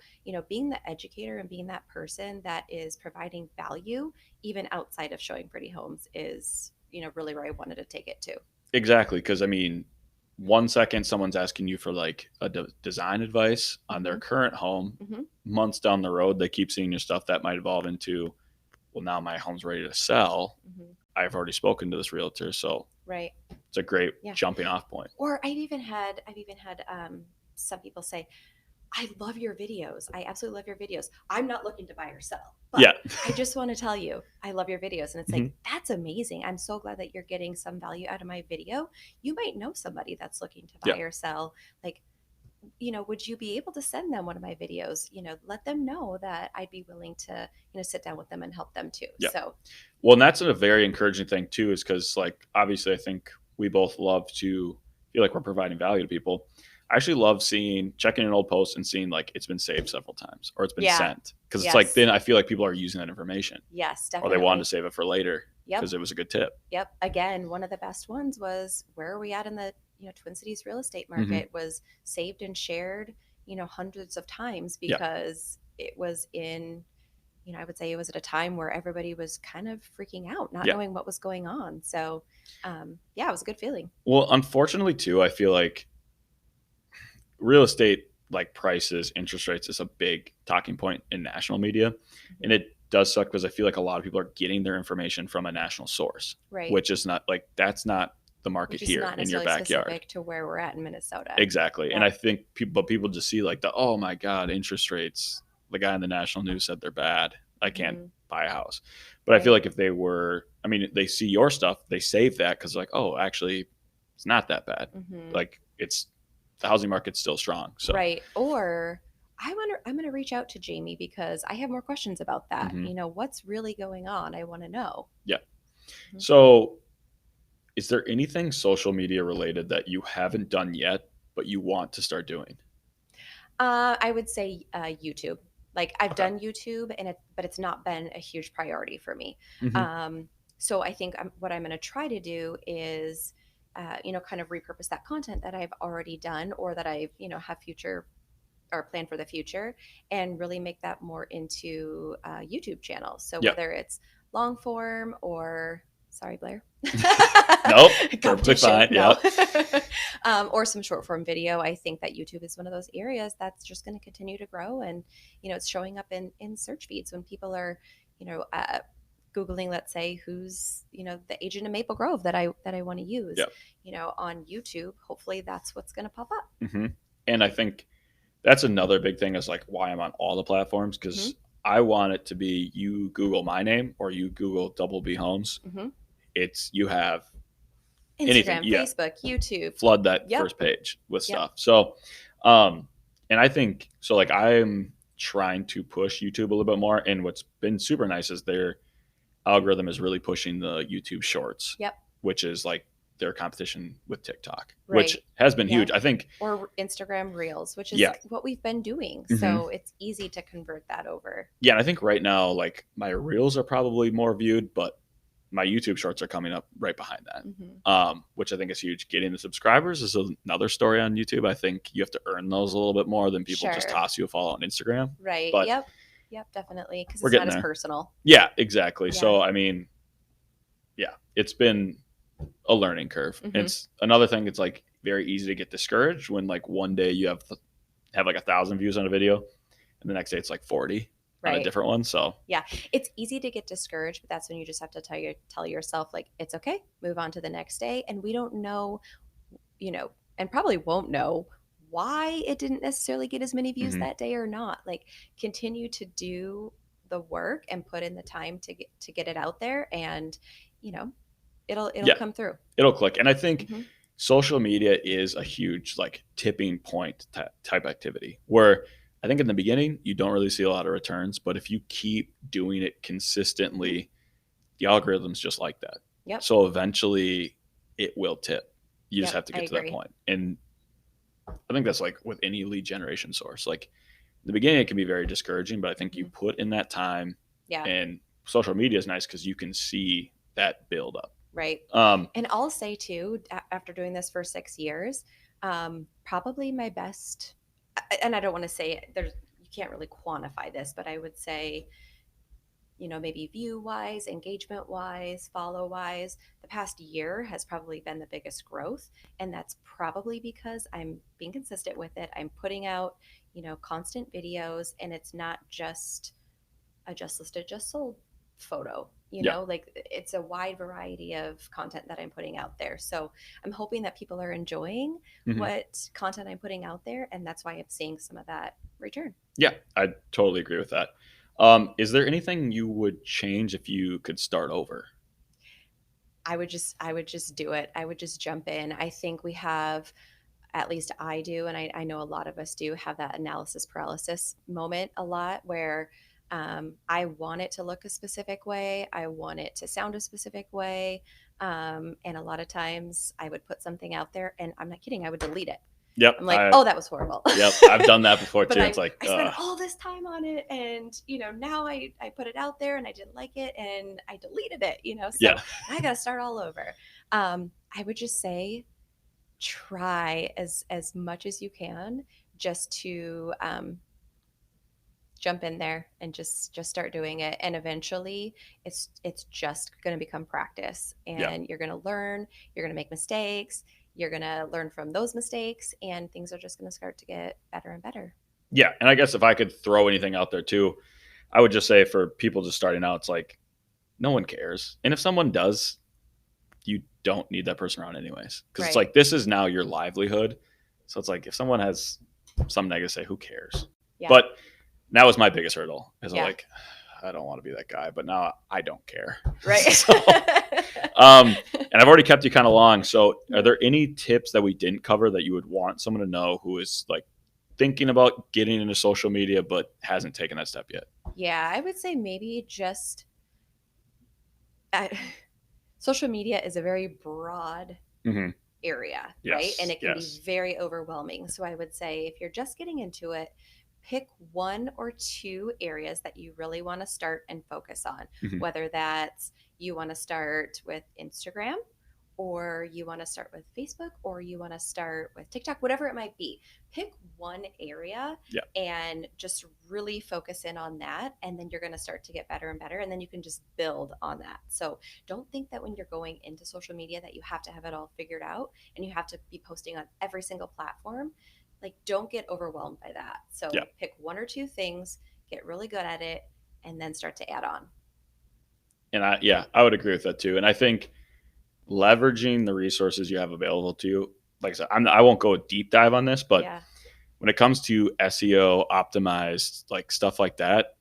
[SPEAKER 2] being the educator and being that person that is providing value, even outside of showing pretty homes, is, really where I wanted to take it to.
[SPEAKER 1] exactly. Because I mean, one second someone's asking you for like a design advice on their
[SPEAKER 2] Hmm.
[SPEAKER 1] current home.
[SPEAKER 2] Hmm.
[SPEAKER 1] Months down the road, they keep seeing your stuff that might evolve into, well, now my home's ready to sell.
[SPEAKER 2] Hmm.
[SPEAKER 1] I've already spoken to this realtor, so
[SPEAKER 2] Right.
[SPEAKER 1] it's a great
[SPEAKER 2] Yeah.
[SPEAKER 1] jumping off point.
[SPEAKER 2] Or I've even had some people say, I love your videos. I absolutely love your videos. I'm not looking to buy or sell,
[SPEAKER 1] Yeah.
[SPEAKER 2] but I just want to tell you, I love your videos. And it's like,
[SPEAKER 1] Mhm.
[SPEAKER 2] that's amazing. I'm so glad that you're getting some value out of my video. You might know somebody that's looking to
[SPEAKER 1] Yeah.
[SPEAKER 2] buy or sell. Like, would you be able to send them one of my videos? Let them know that I'd be willing to, sit down with them and help them too.
[SPEAKER 1] Yeah.
[SPEAKER 2] So,
[SPEAKER 1] Well, and that's a very encouraging thing too, is because like obviously I think we both love to feel like we're providing value to people. I actually love checking an old post and seeing like it's been saved several times or it's been
[SPEAKER 2] yeah,
[SPEAKER 1] sent, because it's like
[SPEAKER 2] yes,
[SPEAKER 1] then I feel like people are using that information
[SPEAKER 2] yes,
[SPEAKER 1] or they wanted to
[SPEAKER 2] definitely.
[SPEAKER 1] save it for later
[SPEAKER 2] Yep.
[SPEAKER 1] because it was a good tip.
[SPEAKER 2] Yep. Again, one of the best ones was where are we at in the Twin Cities real estate
[SPEAKER 1] Hmm.
[SPEAKER 2] market was saved and shared hundreds of times
[SPEAKER 1] Yeah.
[SPEAKER 2] because it was in I would say it was at a time where everybody was kind of freaking out, not
[SPEAKER 1] Yeah.
[SPEAKER 2] knowing what was going on. So yeah, it was a good feeling.
[SPEAKER 1] Well, unfortunately too, I feel like real estate like prices, interest rates is a big talking point in national media.
[SPEAKER 2] Mm-hmm.
[SPEAKER 1] And it does suck because I feel like a lot of people are getting their information from a national source,
[SPEAKER 2] Right.
[SPEAKER 1] which is not like that's not the market
[SPEAKER 2] Which is
[SPEAKER 1] here
[SPEAKER 2] not
[SPEAKER 1] in your
[SPEAKER 2] necessarily
[SPEAKER 1] backyard.
[SPEAKER 2] specific to where we're at in Minnesota.
[SPEAKER 1] Exactly.
[SPEAKER 2] Yep.
[SPEAKER 1] And I think people just see like oh my God, interest rates. The guy in the national news said they're bad. I can't buy a house. But I feel like if they were, I mean, they see your stuff, they save that because like, oh, actually, it's not that bad.
[SPEAKER 2] Mm-hmm.
[SPEAKER 1] Like the housing market's still strong. So
[SPEAKER 2] Right. Or I'm going to reach out to Jamie because I have more questions about that.
[SPEAKER 1] Mhm.
[SPEAKER 2] What's really going on? I want to know.
[SPEAKER 1] Yeah.
[SPEAKER 2] Mhm.
[SPEAKER 1] So is there anything social media related that you haven't done yet, but you want to start doing?
[SPEAKER 2] I would say YouTube. Like I've
[SPEAKER 1] Okay.
[SPEAKER 2] done YouTube, but it's not been a huge priority for me.
[SPEAKER 1] Hmm.
[SPEAKER 2] So I think what I'm going to try to do is, kind of repurpose that content that I've already done or that I've, have future or plan for the future, and really make that more into YouTube channels. So
[SPEAKER 1] Yeah.
[SPEAKER 2] whether it's long form or sorry, Blair.
[SPEAKER 1] Nope. Perfectly
[SPEAKER 2] Competition,
[SPEAKER 1] fine.
[SPEAKER 2] no.
[SPEAKER 1] Yeah.
[SPEAKER 2] Or some short form video. I think that YouTube is one of those areas that's just going to continue to grow, and it's showing up in search feeds when people are, Googling, let's say, who's the agent in Maple Grove that I want to use.
[SPEAKER 1] Yeah.
[SPEAKER 2] On YouTube. Hopefully, that's what's going to pop up.
[SPEAKER 1] Hmm. And I think that's another big thing is like why I'm on all the platforms, because
[SPEAKER 2] Mhm.
[SPEAKER 1] I want it to be you Google my name or you Google Double B Homes.
[SPEAKER 2] Mhm.
[SPEAKER 1] It's you have anything.
[SPEAKER 2] Instagram,
[SPEAKER 1] Yeah.
[SPEAKER 2] Facebook, YouTube.
[SPEAKER 1] Flood that
[SPEAKER 2] Yep.
[SPEAKER 1] first page with
[SPEAKER 2] Yep.
[SPEAKER 1] stuff. So, and I think so. Like I'm trying to push YouTube a little bit more, and what's been super nice is their algorithm is really pushing the YouTube Shorts.
[SPEAKER 2] Yep.
[SPEAKER 1] Which is like their competition with TikTok,
[SPEAKER 2] Right.
[SPEAKER 1] which has been huge.
[SPEAKER 2] Yeah.
[SPEAKER 1] I think.
[SPEAKER 2] Or Instagram Reels, which is
[SPEAKER 1] Yeah.
[SPEAKER 2] what we've been doing.
[SPEAKER 1] Mhm.
[SPEAKER 2] So it's easy to convert that over.
[SPEAKER 1] Yeah, and I think right now, like my reels are probably more viewed, but my YouTube shorts are coming up right behind that, which I think is huge. Getting the subscribers is another story on YouTube. I think you have to earn those a little bit more than people just
[SPEAKER 2] Sure.
[SPEAKER 1] toss you a follow on Instagram.
[SPEAKER 2] Right.
[SPEAKER 1] But
[SPEAKER 2] Yep. Definitely. Because
[SPEAKER 1] we're
[SPEAKER 2] it's not
[SPEAKER 1] getting
[SPEAKER 2] as
[SPEAKER 1] there.
[SPEAKER 2] personal.
[SPEAKER 1] Yeah, exactly.
[SPEAKER 2] Yeah.
[SPEAKER 1] So, I mean, yeah, it's been a learning curve.
[SPEAKER 2] Mhm.
[SPEAKER 1] It's another thing. It's like very easy to get discouraged when like one day you have like 1,000 views on a video, and the next day it's like 40 on a
[SPEAKER 2] Right.
[SPEAKER 1] different one. So
[SPEAKER 2] It's easy to get discouraged, but that's when you just have to tell yourself like it's okay, move on to the next day. And we don't know, and probably won't know why it didn't necessarily get as many views
[SPEAKER 1] Mhm.
[SPEAKER 2] that day or not. Like continue to do the work and put in the time to get it out there, and it'll
[SPEAKER 1] Yeah.
[SPEAKER 2] come through.
[SPEAKER 1] It'll click. And I think
[SPEAKER 2] Mhm.
[SPEAKER 1] social media is a huge like tipping point type activity where I think in the beginning you don't really see a lot of returns, but if you keep doing it consistently, the algorithm's just like that.
[SPEAKER 2] Yep.
[SPEAKER 1] So eventually it will tip. You just
[SPEAKER 2] Yep,
[SPEAKER 1] have to
[SPEAKER 2] I
[SPEAKER 1] get to that
[SPEAKER 2] agree.
[SPEAKER 1] point. And I think that's like with any lead generation source. Like in the beginning it can be very discouraging, but I think you put in that time,
[SPEAKER 2] Yeah.
[SPEAKER 1] and social media is nice because you can see that build up.
[SPEAKER 2] Right.
[SPEAKER 1] Um,
[SPEAKER 2] And I'll say too, after doing this for 6 years, probably my best, and I don't want to say it, you can't really quantify this, but I would say, maybe view wise, engagement wise, follow wise, the past year has probably been the biggest growth. And that's probably because I'm being consistent with it. I'm putting out, constant videos, and it's not just a just listed, just sold photo.
[SPEAKER 1] Yeah.
[SPEAKER 2] Like it's a wide variety of content that I'm putting out there. So I'm hoping that people are enjoying
[SPEAKER 1] Mhm.
[SPEAKER 2] what content I'm putting out there. And that's why I'm seeing some of that return.
[SPEAKER 1] Yeah, I totally agree with that. Is there anything you would change if you could start over?
[SPEAKER 2] I would just do it. I would just jump in. I think we have, at least I do, and I know a lot of us do, have that analysis paralysis moment a lot where I want it to look a specific way. I want it to sound a specific way. And a lot of times I would put something out there and I'm not kidding, I would delete it.
[SPEAKER 1] Yep.
[SPEAKER 2] I'm like, oh, that was horrible.
[SPEAKER 1] Yep. I've done that before
[SPEAKER 2] But
[SPEAKER 1] too. It's like,
[SPEAKER 2] I spent all this time on it and, now I put it out there and I didn't like it and I deleted it, so
[SPEAKER 1] yeah,
[SPEAKER 2] I got to start all over. I would just say, try as much as you can just to jump in there and just start doing it, and eventually it's just going to become practice,
[SPEAKER 1] yeah,
[SPEAKER 2] and you're going to learn, you're going to make mistakes, you're going to learn from those mistakes, and things are just going to start to get better and better.
[SPEAKER 1] yeah. And I guess if I could throw anything out there too, I would just say for people just starting out, it's like no one cares, and if someone does, you don't need that person around anyways, because it's
[SPEAKER 2] Right.
[SPEAKER 1] like this is now your livelihood. So it's like if someone has some negative to say, who cares?
[SPEAKER 2] Yeah.
[SPEAKER 1] But that was my biggest hurdle. Is
[SPEAKER 2] Yeah.
[SPEAKER 1] like I don't want to be that guy, but now I don't care.
[SPEAKER 2] Right.
[SPEAKER 1] So, and I've already kept you kind of long. So, are there any tips that we didn't cover that you would want someone to know who is like thinking about getting into social media but hasn't taken that step yet?
[SPEAKER 2] Yeah, I would say maybe just uh, social media is a very broad
[SPEAKER 1] Mm-hmm.
[SPEAKER 2] area,
[SPEAKER 1] Yes,
[SPEAKER 2] right? And it can
[SPEAKER 1] yes.
[SPEAKER 2] be very overwhelming. So I would say if you're just getting into it, pick one or two areas that you really want to start and focus on,
[SPEAKER 1] Mhm.
[SPEAKER 2] whether that's you want to start with Instagram, or you want to start with Facebook, or you want to start with TikTok, whatever it might be. Pick one area
[SPEAKER 1] Yeah.
[SPEAKER 2] and just really focus in on that. And then you're going to start to get better and better. And then you can just build on that. So don't think that when you're going into social media that you have to have it all figured out and you have to be posting on every single platform. Like, don't get overwhelmed by that. So
[SPEAKER 1] Yeah.
[SPEAKER 2] pick one or two things, get really good at it, and then start to add on.
[SPEAKER 1] And I would agree with that too. And I think leveraging the resources you have available to you, like I said, I won't go a deep dive on this, but
[SPEAKER 2] Yeah.
[SPEAKER 1] when it comes to SEO optimized, like stuff like that,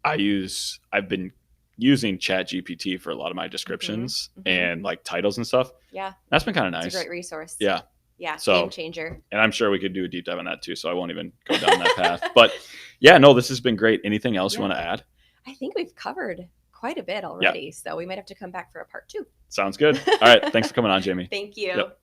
[SPEAKER 1] I've been using ChatGPT for a lot of my descriptions
[SPEAKER 2] Mhm.
[SPEAKER 1] and like titles and stuff.
[SPEAKER 2] Yeah.
[SPEAKER 1] That's been kind of
[SPEAKER 2] It's
[SPEAKER 1] nice.
[SPEAKER 2] a great resource.
[SPEAKER 1] Yeah.
[SPEAKER 2] Yeah.
[SPEAKER 1] So-
[SPEAKER 2] Game changer.
[SPEAKER 1] And I'm sure we could do a deep dive on that too. So I won't even go down that path. But yeah, no, this has been great. Anything else you
[SPEAKER 2] Yeah.
[SPEAKER 1] want to add?
[SPEAKER 2] I think we've covered quite a bit already. So we might have to come back for a part 2.
[SPEAKER 1] Sounds good. All right. Thanks for coming on, Jamie.
[SPEAKER 2] Thank you.
[SPEAKER 1] Yep.